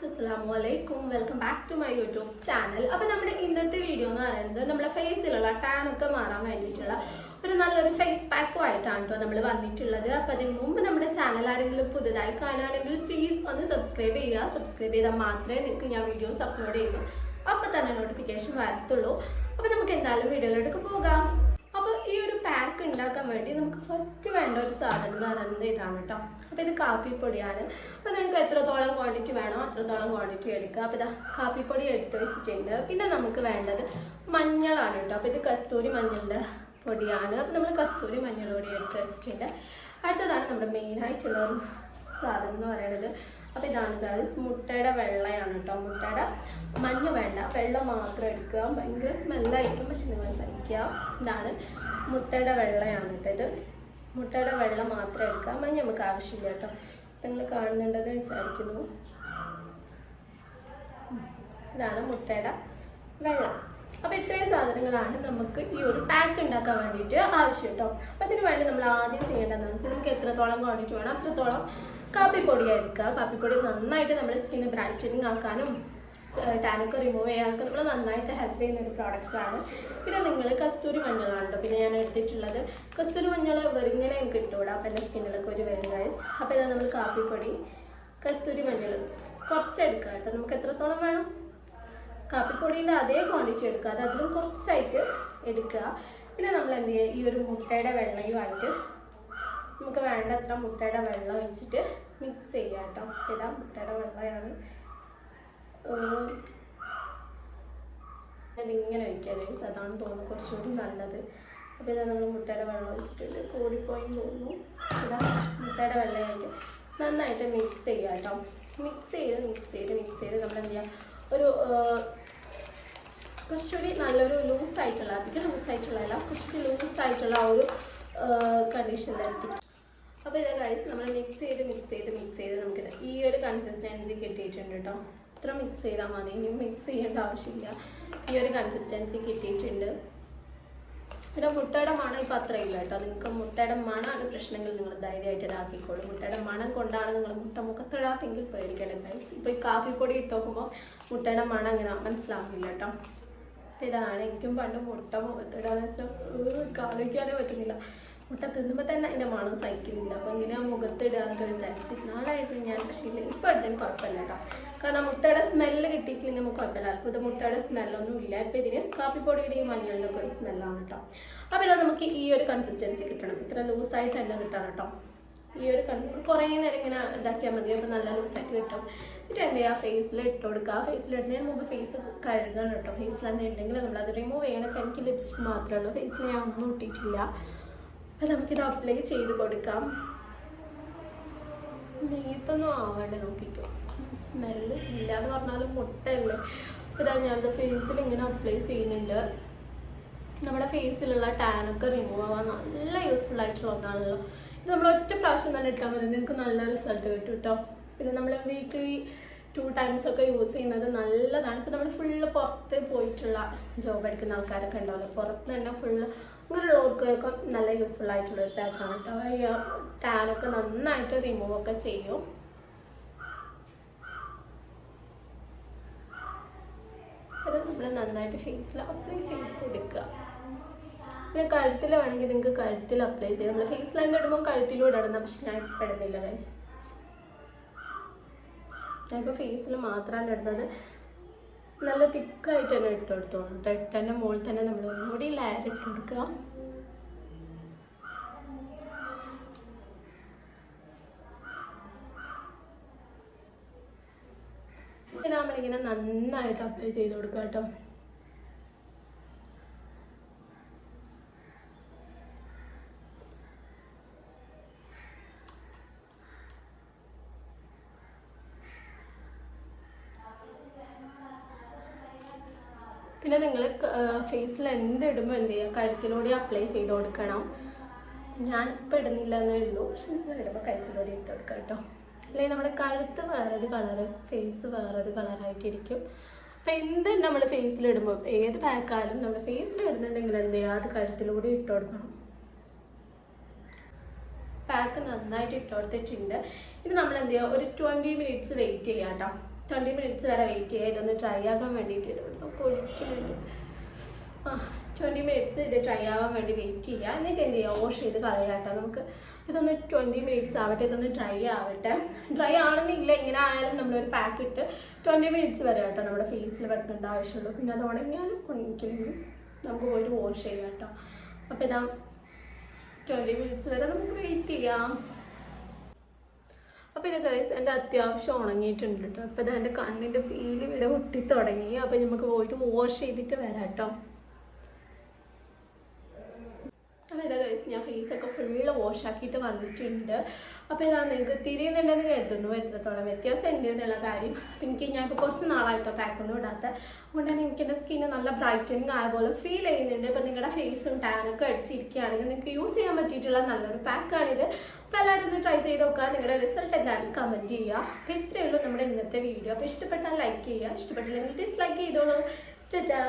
Assalamualaikum. Welcome back to my YouTube channel. അപ്പോൾ നമ്മുടെ ഇന്നത്തെ വീഡിയോ എന്ന് പറയുന്നത് നമ്മുടെ ഫേസിലുള്ള ടാൻ ഒക്കെ മാറാൻ വേണ്ടിയിട്ടുള്ള ഒരു നല്ലൊരു ഫേസ് പാക്കുമായിട്ടാണ് കേട്ടോ നമ്മൾ വന്നിട്ടുള്ളത്. അപ്പോൾ അതിന് മുമ്പ് നമ്മുടെ ചാനൽ ആരെങ്കിലും പുതുതായി കാണുകയാണെങ്കിൽ പ്ലീസ് ഒന്ന് സബ്സ്ക്രൈബ് ചെയ്യുക. സബ്സ്ക്രൈബ് ചെയ്താൽ മാത്രമേ നിങ്ങൾക്ക് ഞാൻ വീഡിയോസ് അപ്ലോഡ് ചെയ്യുള്ളൂ, അപ്പോൾ തന്നെ നോട്ടിഫിക്കേഷൻ വരത്തുള്ളൂ. അപ്പോൾ നമുക്ക് എന്തായാലും വീഡിയോയിലോട്ട് പോകാം. അപ്പോൾ ഈ ഒരു പാക്ക് ഉണ്ടാക്കാൻ വേണ്ടി നമുക്ക് ഫസ്റ്റ് വേണ്ട ഒരു സാധനം എന്ന് പറയുന്നത് ഇതാണ് കേട്ടോ. അപ്പോൾ ഇത് കാപ്പിപ്പൊടിയാണ്. അപ്പോൾ നിങ്ങൾക്ക് എത്രത്തോളം ക്വാണ്ടിറ്റി വേണോ അത്രത്തോളം ക്വാണ്ടിറ്റി എടുക്കുക. അപ്പോൾ ഇതാ കാപ്പിപ്പൊടി എടുത്ത് വെച്ചിട്ടുണ്ട്. പിന്നെ നമുക്ക് വേണ്ടത് മഞ്ഞളാണ് കേട്ടോ. അപ്പോൾ ഇത് കസ്തൂരി മഞ്ഞളുടെ പൊടിയാണ്. അപ്പോൾ നമ്മൾ കസ്തൂരി മഞ്ഞൾ പൊടി എടുത്ത് വെച്ചിട്ടുണ്ട്. അടുത്തതാണ് നമ്മുടെ മെയിനായിട്ടുള്ള ഒരു സാധനം എന്ന് പറയുന്നത്. അപ്പോൾ ഇതാണ് ഗൈസ്, മുട്ടയുടെ വെള്ളയാണ് കേട്ടോ. മുട്ടയുടെ മഞ്ഞ വേണ്ട, വെള്ളം മാത്രം എടുക്കുക. ഭയങ്കര സ്മെല്ലായിരിക്കും, പക്ഷെ നിങ്ങൾ സഹിക്കുക. ഇതാണ് മുട്ടയുടെ വെള്ളയാണ് കേട്ടോ. ഇത് മുട്ടയുടെ വെള്ളം മാത്രം എടുക്കുക, മഞ്ഞ നമുക്ക് ആവശ്യമില്ല കേട്ടോ. നിങ്ങൾ കാണുന്നുണ്ടെന്ന് വിചാരിക്കുന്നു. ഇതാണ് മുട്ടയുടെ വെള്ളം. അപ്പോൾ ഇത്രയും സാധനങ്ങളാണ് നമുക്ക് ഈ ഒരു പാക്ക് ഉണ്ടാക്കാൻ വേണ്ടിയിട്ട് ആവശ്യം കേട്ടോ. അപ്പോൾ അതിന് വേണ്ടി നമ്മൾ ആദ്യം ചെയ്യേണ്ടതെന്ന് വെച്ചാൽ നമുക്ക് എത്രത്തോളം ക്വാണ്ടിറ്റി വേണം അത്രത്തോളം കാപ്പിപ്പൊടി എടുക്കുക. കാപ്പിപ്പൊടി നന്നായിട്ട് നമ്മുടെ സ്കിന്ന് ബ്രൈറ്റനിങ് ആക്കാനും ടാനൊക്കെ റിമൂവ് ചെയ്യാനൊക്കെ നമ്മൾ നന്നായിട്ട് ഹെൽപ്പ് ചെയ്യുന്ന ഒരു പ്രോഡക്റ്റാണ്. പിന്നെ നിങ്ങൾ കസ്തൂരി മഞ്ഞളാണ് കേട്ടോ പിന്നെ ഞാൻ എടുത്തിട്ടുള്ളത്. കസ്തൂരി മഞ്ഞൾ വെറുങ്ങനെ എനിക്ക് ഇട്ടുകൂടാ, അപ്പോൾ എൻ്റെ സ്കിന്നിലൊക്കെ ഒരു വരും ഗൈസ്. അപ്പോൾ ഇതാ നമ്മൾ കാപ്പിപ്പൊടി, കസ്തൂരി മഞ്ഞൾ കുറച്ചെടുക്കുക കേട്ടോ. നമുക്ക് എത്രത്തോളം വേണം കാപ്പിപ്പൊടിൻ്റെ അതേ ക്വാണ്ടിറ്റി എടുക്കുക, അത് അതിലും കുറച്ചായിട്ട് എടുക്കുക. പിന്നെ നമ്മൾ എന്ത് ചെയ്യുക, ഈ ഒരു മുട്ടയുടെ വെള്ളയുമായിട്ട് നമുക്ക് വേണ്ടത്ര മുട്ടയുടെ വെള്ളം ഒഴിച്ചിട്ട് മിക്സ് ചെയ്യുക കേട്ടോ. ഇതാ മുട്ടയുടെ വെള്ളമാണ്. ഇതിങ്ങനെ ഒഴിക്കുക ഗൈസ്, അതാണ് തോന്നുന്നു കുറച്ചുകൂടി നല്ലത്. അപ്പോൾ ഇതാ നമ്മൾ മുട്ടയുടെ വെള്ളം ഒഴിച്ചിട്ടുണ്ട്, കൂടിപ്പോയി തോന്നുന്നു. ഇതാ മുട്ടയുടെ വെള്ളമായിട്ട് നന്നായിട്ട് മിക്സ് ചെയ്യുക കേട്ടോ. മിക്സ് ചെയ്ത് നമ്മൾ എന്ത് ചെയ്യുക, ഒരു കുറച്ചുകൂടി നല്ലൊരു ലൂസായിട്ടുള്ള, അധികം ലൂസായിട്ടുള്ള അല്ല, കുറച്ചുകൂടി ലൂസായിട്ടുള്ള ആ ഒരു കണ്ടീഷനിലെത്തിക്കും. അപ്പോൾ ഇതാ ഗൈസ് നമ്മൾ മിക്സ് ചെയ്ത് നമുക്കിത് ഈ ഒരു കൺസിസ്റ്റൻസി കിട്ടിയിട്ടുണ്ട് കേട്ടോ. ഇത്ര മിക്സ് ചെയ്താൽ മതി, ഇനി മിക്സ് ചെയ്യേണ്ട ആവശ്യമില്ല. ഈ ഒരു കൺസിസ്റ്റൻസി കിട്ടിയിട്ടുണ്ട്. പിന്നെ മുട്ടയുടെ മണം ഇപ്പോൾ അത്ര ഇല്ല കേട്ടോ. നിങ്ങൾക്ക് മുട്ടയുടെ മണമാണ് പ്രശ്നങ്ങൾ, നിങ്ങൾ ധൈര്യമായിട്ട് ഇതാക്കിക്കോളൂ. മുട്ടയുടെ മണം കൊണ്ടാണ് നിങ്ങൾ മുട്ട മുഖത്തിടാത്തെങ്കിൽ പേടിക്കണം ഗൈസ്. ഇപ്പോൾ ഈ കാപ്പിപ്പൊടി ഇട്ട് നോക്കുമ്പോൾ മുട്ടയുടെ മണം അങ്ങനെ മനസ്സിലാവില്ല കേട്ടോ. ഇതാണ് എനിക്കും പണ്ട് മുട്ട മുഖത്തിടാന്ന് വെച്ചാൽ ആലോചിക്കാനേ പറ്റുന്നില്ല. മുട്ട തിന്നുമ്പോൾ തന്നെ അതിൻ്റെ മണം സഹിക്കുന്നില്ല. അപ്പോൾ ഇങ്ങനെ മുഖത്തിടുക എന്നൊക്കെ വിചാരിച്ച് നാളായിട്ട് ഞാൻ, പക്ഷേ ഇപ്പോൾ എടുത്തതിന് കുഴപ്പമില്ല കേട്ടോ. കാരണം മുട്ടയുടെ സ്മെല്ല് കിട്ടിയിട്ടില്ലെങ്കിൽ നമുക്ക് കുഴപ്പമില്ല. അപ്പോൾ ഇത് മുട്ടയുടെ സ്മെല്ലൊന്നും ഇല്ല. ഇപ്പോൾ ഇതിന് കാപ്പിപ്പൊടിയുടെയും മഞ്ഞളിലൊക്കെ ഒരു സ്മെല്ലാണ് കേട്ടോ. അപ്പോൾ ഇതാ നമുക്ക് ഈ ഒരു കൺസിസ്റ്റൻസി കിട്ടണം. ഇത്ര ലൂസായിട്ട് തന്നെ കിട്ടണം കേട്ടോ. ഈ ഒരു കുറേ നേരം ഇങ്ങനെ ഇതാക്കിയാൽ മതി. അപ്പോൾ നല്ല ലൂസായിട്ട് കിട്ടും. എന്നിട്ട് എന്ത് ചെയ്യുക, ഫേസിൽ ഇട്ട് കൊടുക്കുക. ഫേസിലിടുന്നതിന് മുമ്പ് ഫേസ് കഴുകണം കേട്ടോ. ഫേസിൽ എന്തുണ്ടെങ്കിൽ നമ്മളത് റിമൂവ് ചെയ്യണം. ഇപ്പോൾ എനിക്ക് ലിപ്സ്റ്റിക് മാത്രമേ ഉള്ളൂ, ഫേസിൽ ഞാൻ ഒന്നും ഇട്ടിട്ടില്ല. അപ്പോൾ നമുക്കിത് അപ്ലൈ ചെയ്ത് കൊടുക്കാം. നെയ്ത്തൊന്നും ആവാണ്ട് നോക്കിക്കോ, സ്മെല്ല് ഇല്ല എന്ന് പറഞ്ഞാലും മുട്ടയല്ലേ. അപ്പോൾ ഇതാ ഞാനത് ഫേസിൽ ഇങ്ങനെ അപ്ലൈ ചെയ്യുന്നുണ്ട്. നമ്മുടെ ഫേസിലുള്ള ടാനൊക്കെ റിമൂവ് ആവാൻ നല്ല യൂസ്ഫുൾ ആയിട്ടുള്ള ഒന്നാണല്ലോ. ഇത് നമ്മൾ ഒറ്റ പ്രാവശ്യം തന്നെ ഇട്ടാൽ മതി, നിങ്ങൾക്ക് നല്ല റിസൾട്ട് കിട്ടും കേട്ടോ. പിന്നെ നമ്മൾ വീക്ക്ലി 2 times ഒക്കെ യൂസ് ചെയ്യുന്നത് നല്ലതാണ്. ഇപ്പോൾ നമ്മൾ ഫുള്ള് പുറത്ത് പോയിട്ടുള്ള ജോബ് എടുക്കുന്ന ആൾക്കാരൊക്കെ ഉണ്ടാവില്ല, പുറത്ത് തന്നെ ഫുള്ള് അങ്ങനെയുള്ളവർക്കൊക്കെ നല്ല യൂസ്ഫുൾ ആയിട്ടുള്ളൊരു പാക്കാണ് കേട്ടോ. ഈ ടാനൊക്കെ നന്നായിട്ട് റിമൂവ് ഒക്കെ ചെയ്യും. അത് നമ്മൾ നന്നായിട്ട് ഫേസിൽ അപ്ലൈ ചെയ്ത് കൊടുക്കുക. പിന്നെ കഴുത്തിൽ വേണമെങ്കിൽ നിങ്ങൾക്ക് കഴുത്തിൽ അപ്ലൈ ചെയ്യാം. നമ്മൾ ഫേസ് ലൈൻ ഇടുമ്പോൾ കഴുത്തിലൂടെ ഇടുന്ന, പക്ഷെ ഞാൻ ഇപ്പോൾ ഇടുന്നില്ല ഗൈസ്. ഞാനിപ്പോൾ ഫേസിൽ മാത്രമാണ് ഇടുന്നത്. നല്ല തിക്കായിട്ട് തന്നെ ഇട്ട് കൊടുത്തോളൂ കേട്ടോ. ഇട്ടതിൻ്റെ മുകളിൽ തന്നെ നമ്മൾ ഒന്നുകൂടി ലെയർ ഇട്ട് കൊടുക്കുക. പിന്നെ നമ്മളിങ്ങനെ നന്നായിട്ട് അപ്ലൈ ചെയ്ത് കൊടുക്കുക കേട്ടോ. പിന്നെ നിങ്ങൾ ഫേസിൽ എന്തിടുമ്പോൾ എന്ത് ചെയ്യുക, കഴുത്തിലൂടെ അപ്ലൈ ചെയ്ത് കൊടുക്കണം. ഞാനിപ്പോൾ ഇടുന്നില്ല എന്നേ ഉള്ളൂ, പക്ഷെ നിങ്ങൾ ഇടുമ്പോൾ കഴുത്തിലൂടെ ഇട്ട് കൊടുക്കുക കേട്ടോ. അല്ലെങ്കിൽ നമ്മുടെ കഴുത്ത് വേറൊരു കളറ്, ഫേസ് വേറൊരു കളറായിട്ടിരിക്കും. അപ്പോൾ എന്ത് നമ്മൾ ഫേസിലിടുമ്പോൾ, ഏത് പാക്കായാലും നമ്മൾ ഫേസിലിടുന്നുണ്ടെങ്കിൽ എന്ത് ചെയ്യുക, അത് കഴുത്തിലൂടെ ഇട്ട് കൊടുക്കണം. പാക്ക് നന്നായിട്ട് ഇട്ട് കൊടുത്തിട്ടുണ്ട്. ഇത് നമ്മൾ എന്ത് ചെയ്യുക, ഒരു 20 minutes വെയിറ്റ് ചെയ്യാം കേട്ടോ. 20 മിനിറ്റ്സ് വരെ വെയിറ്റ് ചെയ്യുക. ഇതൊന്ന് ഡ്രൈ ആകാൻ വേണ്ടിയിട്ട് ഇതൊക്കെ ഒഴിക്കുന്നുണ്ട്. 20 മിനിറ്റ്സ് ഇത് ഡ്രൈ ആവാൻ വേണ്ടി വെയിറ്റ് ചെയ്യുക. എന്നിട്ട് എന്ത് ചെയ്യുക, വാഷ് ചെയ്ത് കളയാട്ടോ. നമുക്ക് ഇതൊന്ന് 20 മിനിറ്റ്സ് ആവട്ടെ, ഇതൊന്ന് ഡ്രൈ ആവട്ടെ. ഡ്രൈ ആണെന്നില്ല, ഇങ്ങനെ ആയാലും നമ്മളൊരു പാക്ക് ഇട്ട് 20 മിനിറ്റ്സ് വരെ കേട്ടോ നമ്മുടെ ഫേസിൽ വെക്കേണ്ട ആവശ്യമുള്ളൂ. പിന്നെ അത് ഉണങ്ങിയാലും ഉണങ്ങിക്കഴിഞ്ഞു നമുക്ക് പോയിട്ട് വാഷ് ചെയ്യാം കേട്ടോ. അപ്പോൾ ഇതാ 20 മിനിറ്റ്സ് വരെ നമുക്ക് വെയിറ്റ് ചെയ്യാം. അപ്പോൾ ഇത് ഗൈസ് എൻ്റെ അത്യാവശ്യം ഉണങ്ങിയിട്ടുണ്ട് കേട്ടോ. അപ്പോൾ ഇത് എൻ്റെ കണ്ണിൻ്റെ പീലി വരെ ഒട്ടി തുടങ്ങി. അപ്പോൾ നമുക്ക് പോയിട്ട് വാഷ് ചെയ്തിട്ട് വരാം കേട്ടോ. അപ്പോൾ ഇതാ ഗൈസ് ഞാൻ ഫേസൊക്കെ ഫുള്ള് വാഷ് ആക്കിയിട്ട് വന്നിട്ടുണ്ട്. അപ്പോൾ ഇതാ നിങ്ങൾക്ക് തിരിയുന്നുണ്ടെന്ന് കരുതുന്നു എത്രത്തോളം വ്യത്യാസം ഉണ്ട് എന്നുള്ള കാര്യം. അപ്പോൾ ഞാനിപ്പോൾ കുറച്ച് നാളായിട്ടോ പാക്കൊന്നും ഇടാത്ത, അതുകൊണ്ട് തന്നെ എനിക്ക് എൻ്റെ സ്കിന്ന് നല്ല ബ്രൈറ്റനിങ് ആയ പോലെ ഫീൽ ചെയ്യുന്നുണ്ട്. ഇപ്പോൾ നിങ്ങളുടെ ഫേസും ടാനൊക്കെ അടിച്ചിരിക്കുകയാണെങ്കിൽ നിങ്ങൾക്ക് യൂസ് ചെയ്യാൻ പറ്റിയിട്ടുള്ള നല്ലൊരു പാക്കാണിത്. അപ്പോൾ എല്ലാവരും ഒന്ന് ട്രൈ ചെയ്ത് നോക്കുക. നിങ്ങളുടെ റിസൾട്ട് എന്തായാലും കമൻറ്റ് ചെയ്യുക. അപ്പോൾ ഇത്രയേ ഉള്ളൂ നമ്മുടെ ഇന്നത്തെ വീഡിയോ. അപ്പോൾ ഇഷ്ടപ്പെട്ടാൽ ലൈക്ക് ചെയ്യുക, ഇഷ്ടപ്പെട്ടില്ലെങ്കിൽ ഡിസ്ലൈക്ക് ചെയ്തോളൂ. ടാറ്റാ.